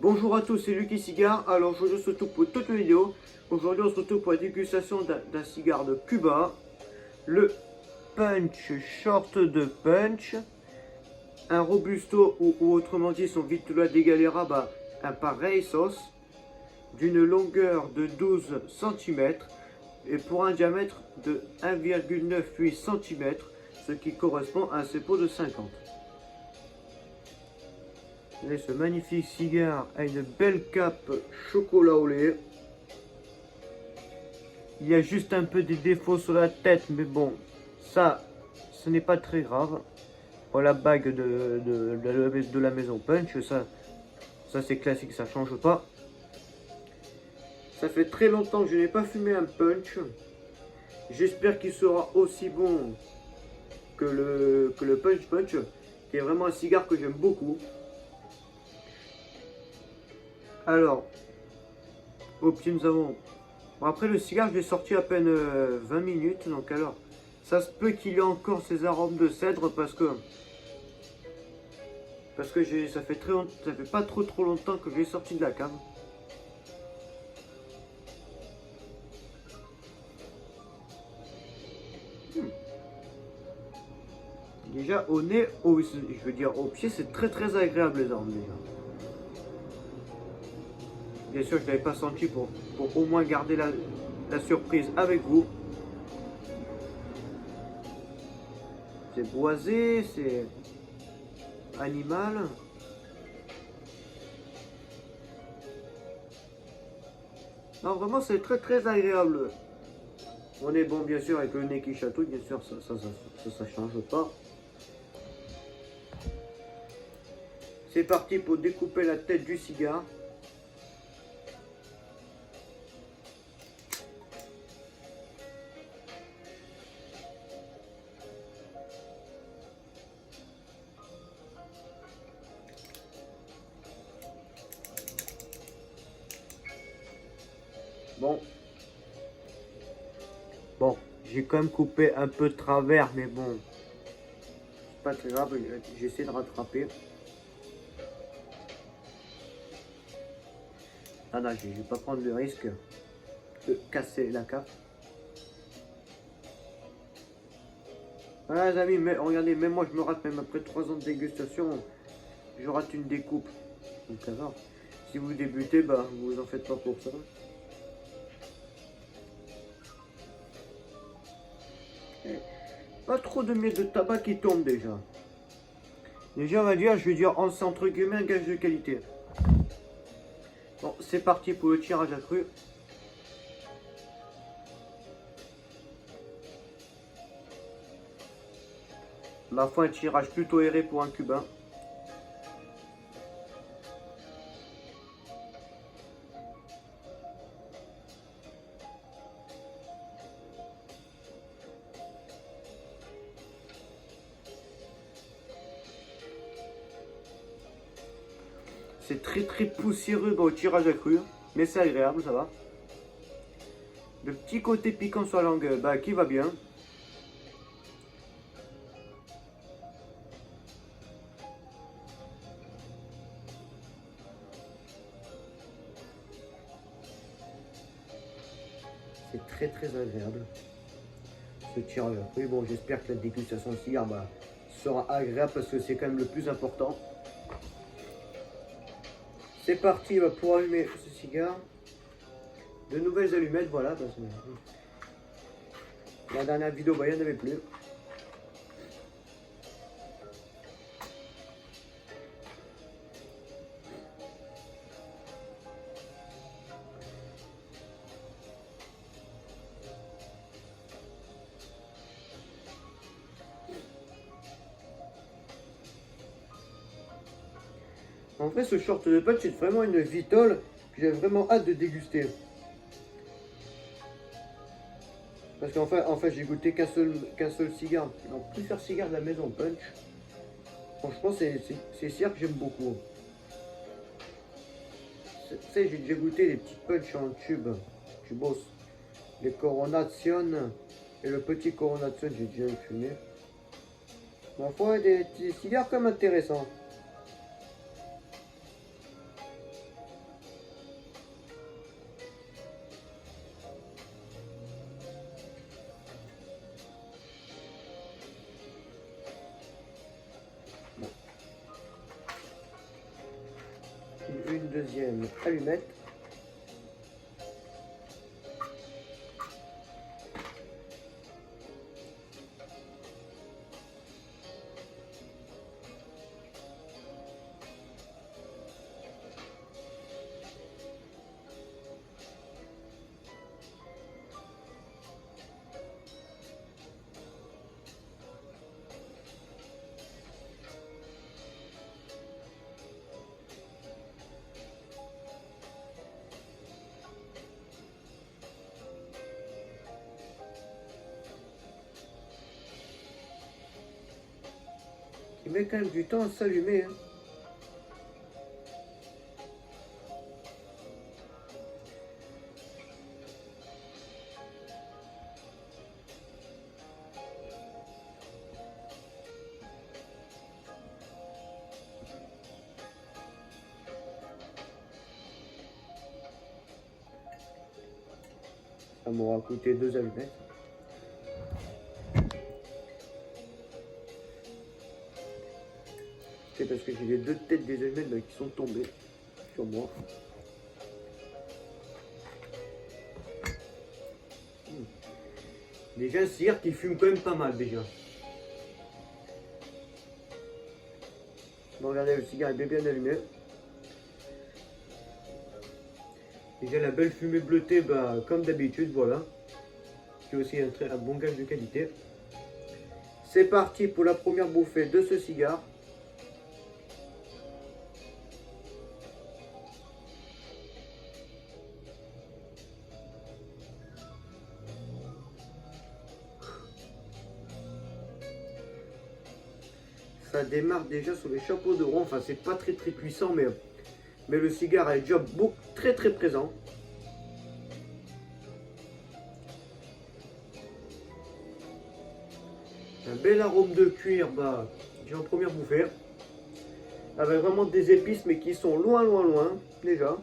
Bonjour à tous, c'est Lucky Cigare. Alors aujourd'hui on se retrouve pour toute une vidéo. Aujourd'hui on se retrouve pour la dégustation d'un cigare de Cuba. Le Punch Short de Punch. Un Robusto ou autrement dit son Vitola de Galera, un pareil sauce. D'une longueur de 12 cm et pour un diamètre de 1,98 cm, ce qui correspond à un cepo de 50. Et ce magnifique cigare a une belle cape chocolat au lait. Il y a juste un peu des défauts sur la tête, mais bon, ça, ce n'est pas très grave. Pour la bague de la maison Punch, ça c'est classique, ça change pas. Ça fait très longtemps que je n'ai pas fumé un Punch. J'espère qu'il sera aussi bon que le Punch Punch, qui est vraiment un cigare que j'aime beaucoup. Alors, au pied nous avons... Bon, après le cigare je l'ai sorti à peine 20 minutes, donc alors ça se peut qu'il y ait encore ces arômes de cèdre parce que ça fait pas trop longtemps que je l'ai sorti de la cave. Déjà au nez, je veux dire au pied, c'est très agréable les arômes déjà. Bien sûr, je ne l'avais pas senti pour au moins garder la surprise avec vous. C'est boisé, c'est animal. Non, vraiment, c'est très agréable. On est bon, bien sûr, avec le nez qui chatouille, bien sûr, ça change pas. C'est parti pour découper la tête du cigare. Bon, j'ai quand même coupé un peu de travers, mais bon, c'est pas très grave, j'essaie de rattraper. Ah non, je vais pas prendre le risque de casser la cape. Voilà les amis, mais regardez, même moi je me rate, même après 3 ans de dégustation, je rate une découpe. Donc alors, si vous débutez, vous en faites pas pour ça. Pas trop de miettes de tabac qui tombent déjà. Déjà, on va dire, je vais dire, c'est entre guillemets un gage de qualité. Bon, c'est parti pour le tirage à cru. Ma foi, un tirage plutôt aéré pour un Cubain. C'est très poussiéreux dans le tirage à cru, mais c'est agréable, ça va. Le petit côté piquant sur la langue, qui va bien. C'est très agréable, ce tirage à cru. Bon, j'espère que la dégustation de cigare sera agréable parce que c'est quand même le plus important. C'est parti pour allumer ce cigare. De nouvelles allumettes, voilà. Parce que la dernière vidéo, il n'y en avait plus. En vrai, ce short de punch, c'est vraiment une vitole que j'ai vraiment hâte de déguster. Parce qu'en fait j'ai goûté qu'un seul cigare. Non, plusieurs cigares de la maison Punch. Franchement, c'est cigare que j'aime beaucoup. Tu sais, j'ai déjà goûté les petits punch en tubos. Les Coronation et le petit Coronation, j'ai déjà fumé. Ma foi, des cigares comme intéressants. une deuxième allumette. Il met quand même du temps à s'allumer. Hein. Ça m'aura coûté 2 allumettes. C'est parce que j'ai les 2 têtes des allumettes là, qui sont tombées sur moi. Déjà un cigare qui fume quand même pas mal déjà. Bon, regardez, le cigare est bien allumé. Déjà la belle fumée bleutée, bah, comme d'habitude, voilà. C'est aussi un bon gage de qualité. C'est parti pour la première bouffée de ce cigare. Ça démarre déjà sur les chapeaux de roue. Enfin, c'est pas très puissant, mais le cigare est déjà très présent. Un bel arôme de cuir, bah, j'ai en première bouffée. Avec vraiment des épices, mais qui sont loin, déjà.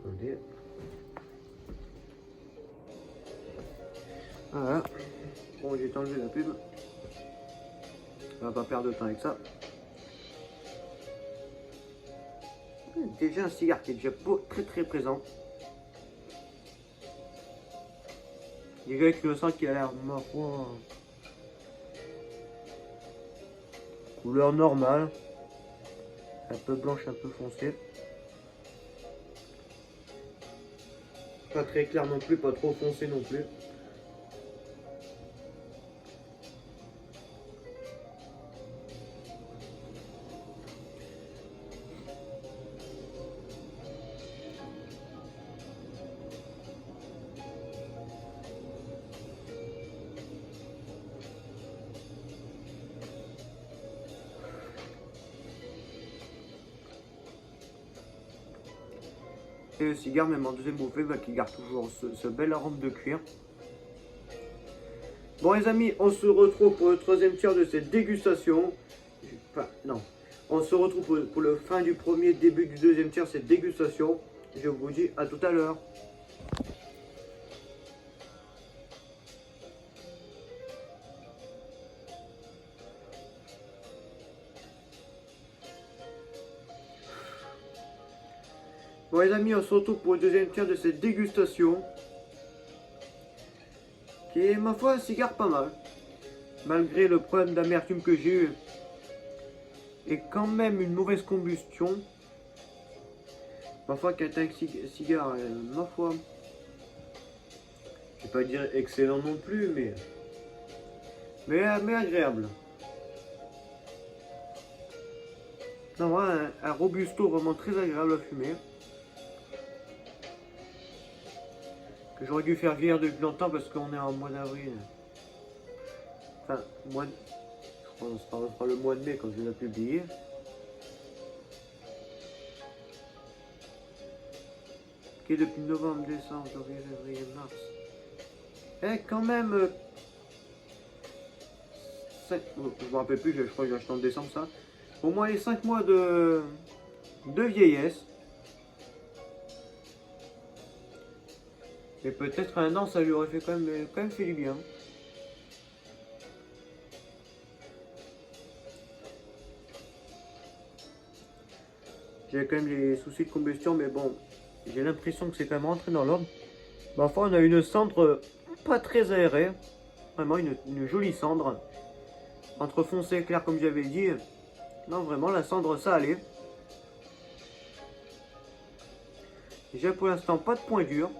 Attendez. Voilà. Bon, j'ai enlevé la pub. On va pas perdre de temps avec ça. Déjà un cigare qui est déjà très présent. Déjà avec le sang qui a l'air, ma foi, couleur normale. Un peu blanche, un peu foncée. Pas très clair non plus, pas trop foncé non plus. Et le cigare, même en deuxième bouffée, qui garde toujours ce bel arôme de cuir. Bon les amis, on se retrouve pour le troisième tiers de cette dégustation. Enfin, non. On se retrouve pour le fin du premier, début du deuxième tiers, cette dégustation. Je vous dis à tout à l'heure. Bon les amis, on se retrouve pour le deuxième tiers de cette dégustation. Qui est, ma foi, un cigare pas mal. Malgré le problème d'amertume que j'ai eu. Et quand même une mauvaise combustion. Ma foi, qu'un cigare, ma foi. Je vais pas dire excellent non plus, mais agréable. Non, voilà, un robusto vraiment très agréable à fumer. Que j'aurais dû faire vieillir depuis longtemps parce qu'on est en mois d'avril. Enfin, je crois que ce sera le mois de mai quand je vais la publier. Ok, depuis novembre, décembre, janvier, février, mars. Eh, quand même. Je me rappelle plus, je crois que j'ai acheté en décembre ça. Au moins les 5 mois de vieillesse. Et peut-être un an, ça lui aurait fait quand même fait du bien. J'ai quand même des soucis de combustion, mais bon, j'ai l'impression que c'est quand même rentré dans l'ordre. Mais enfin, on a une cendre pas très aérée. Vraiment une jolie cendre. Entre foncé et clair, comme j'avais dit. Non, vraiment, la cendre, ça allait. J'ai pour l'instant pas de point dur.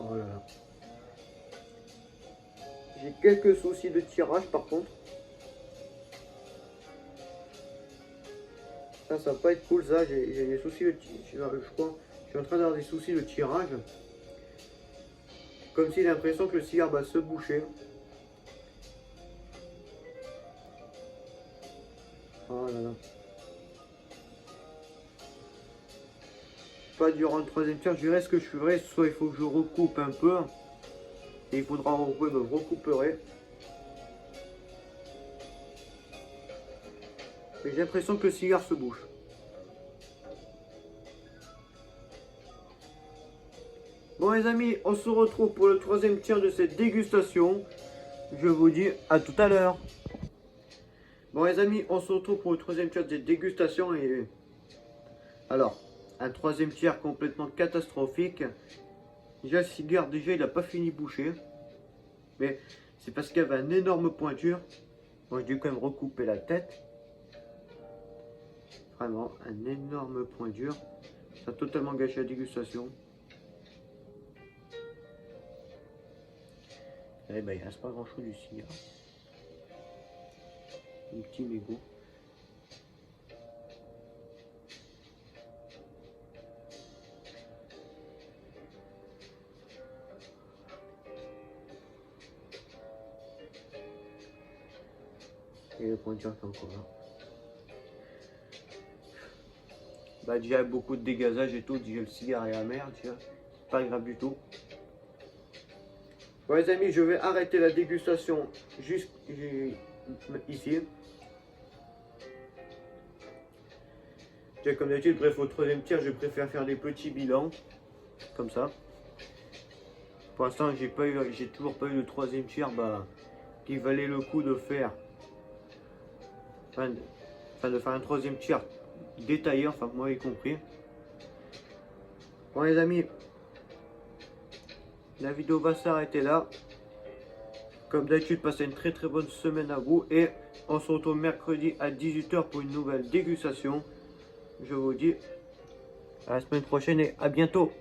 Oh là là. J'ai quelques soucis de tirage par contre. Ça va pas être cool ça. J'ai des soucis de tirage. Je crois. Je suis en train d'avoir des soucis de tirage. Comme si j'ai l'impression que le cigare va se boucher. Oh là là. Pas durant le troisième tir, je dirais ce que je ferai. Soit il faut que je recoupe un peu. Et il faudra recouper, donc je recouperai. Mais j'ai l'impression que le cigare se bouche. Bon les amis, on se retrouve pour le troisième tir de cette dégustation. Je vous dis à tout à l'heure. Bon les amis, on se retrouve pour le troisième tir de cette dégustation. Et alors, un troisième tir complètement catastrophique. Déjà le cigare, déjà il n'a pas fini de boucher. Mais c'est parce qu'il y avait un énorme pointure. Moi j'ai dû quand même recouper la tête. Vraiment, un énorme point dur. Ça a totalement gâché la dégustation. Eh ben, il ne reste pas grand chose du cigare. Un petit mégot. Et le point dur qui est encore là. Bah déjà beaucoup de dégazage et tout, déjà le cigare est amer, déjà. Pas grave du tout. Bon les amis, je vais arrêter la dégustation juste ici. Déjà, comme d'habitude, bref, au troisième tir, je préfère faire des petits bilans. Comme ça. Pour l'instant, j'ai toujours pas eu le troisième tir qui valait le coup de faire. Enfin, de faire un troisième tir détaillé, enfin moi y compris. Bon les amis, la vidéo va s'arrêter là. Comme d'habitude, passez une très bonne semaine à vous. Et on se retrouve mercredi à 18 h pour une nouvelle dégustation. Je vous dis à la semaine prochaine et à bientôt.